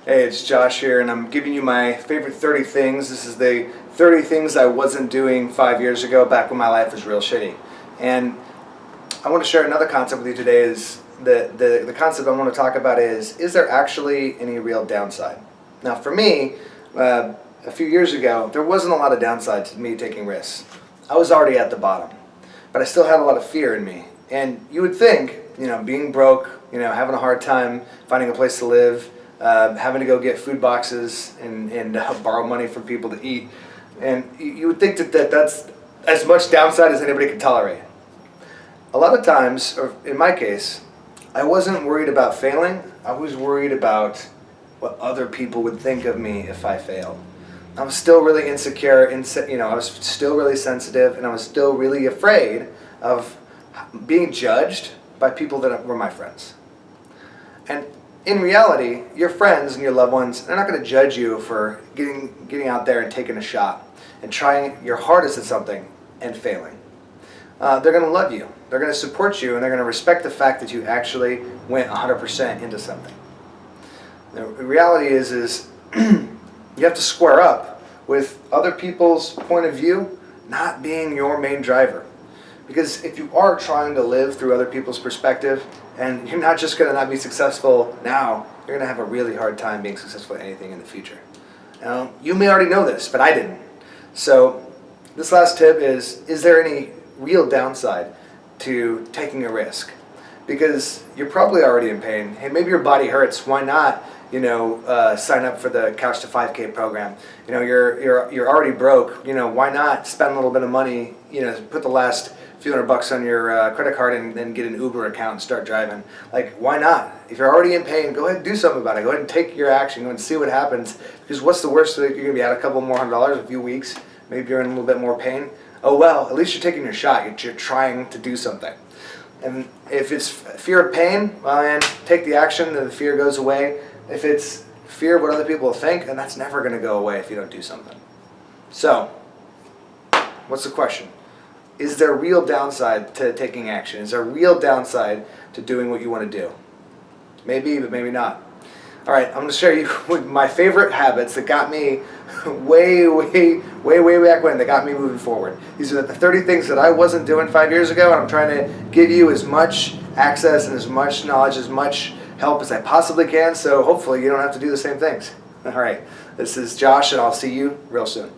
Hey, it's Josh here, and I'm giving you my favorite 30 things. This is the 30 things I wasn't doing 5 years ago, back when my life was real shitty. And I want to share another concept with you today. Is the concept I want to talk about is there actually any real downside? Now, for me, a few years ago, there wasn't a lot of downside to me taking risks. I was already at the bottom, but I still had a lot of fear in me. And you would think, being broke, having a hard time finding a place to live, having to go get food boxes and borrow money from people to eat. And you would think that that's as much downside as anybody could tolerate. A lot of times, or in my case, I wasn't worried about failing. I was worried about what other people would think of me if I failed. I was still really insecure, I was still really sensitive, and I was still really afraid of being judged by people that were my friends. And in reality, your friends and your loved ones, they're not going to judge you for getting out there and taking a shot and trying your hardest at something and failing. They're going to love you. They're going to support you, and they're going to respect the fact that you actually went 100% into something. The reality is you have to square up with other people's point of view not being your main driver. Because if you are trying to live through other people's perspective, and you're not just going to not be successful now, you're going to have a really hard time being successful at anything in the future. Now, you may already know this, but I didn't. So this last tip is there any real downside to taking a risk? Because you're probably already in pain. Hey, maybe your body hurts. Why not, sign up for the Couch to 5K program? You're already broke. Why not spend a little bit of money? Put the last few $100 on your credit card and then get an Uber account and start driving. Like, why not? If you're already in pain, go ahead and do something about it. Go ahead and take your action. Go and see what happens. Because what's the worst? You're going to be out a couple more $100 a few weeks. Maybe you're in a little bit more pain. Oh well, at least you're taking your shot. You're trying to do something. And if it's fear of pain, well, man, take the action and the fear goes away. If it's fear of what other people will think, then that's never going to go away if you don't do something. So, what's the question? Is there real downside to taking action? Is there real downside to doing what you want to do? Maybe, but maybe not. All right, I'm going to share you with my favorite habits that got me way back when, that got me moving forward. These are the 30 things that I wasn't doing 5 years ago, and I'm trying to give you as much access and as much knowledge, as much help as I possibly can, so hopefully you don't have to do the same things. All right, this is Josh, and I'll see you real soon.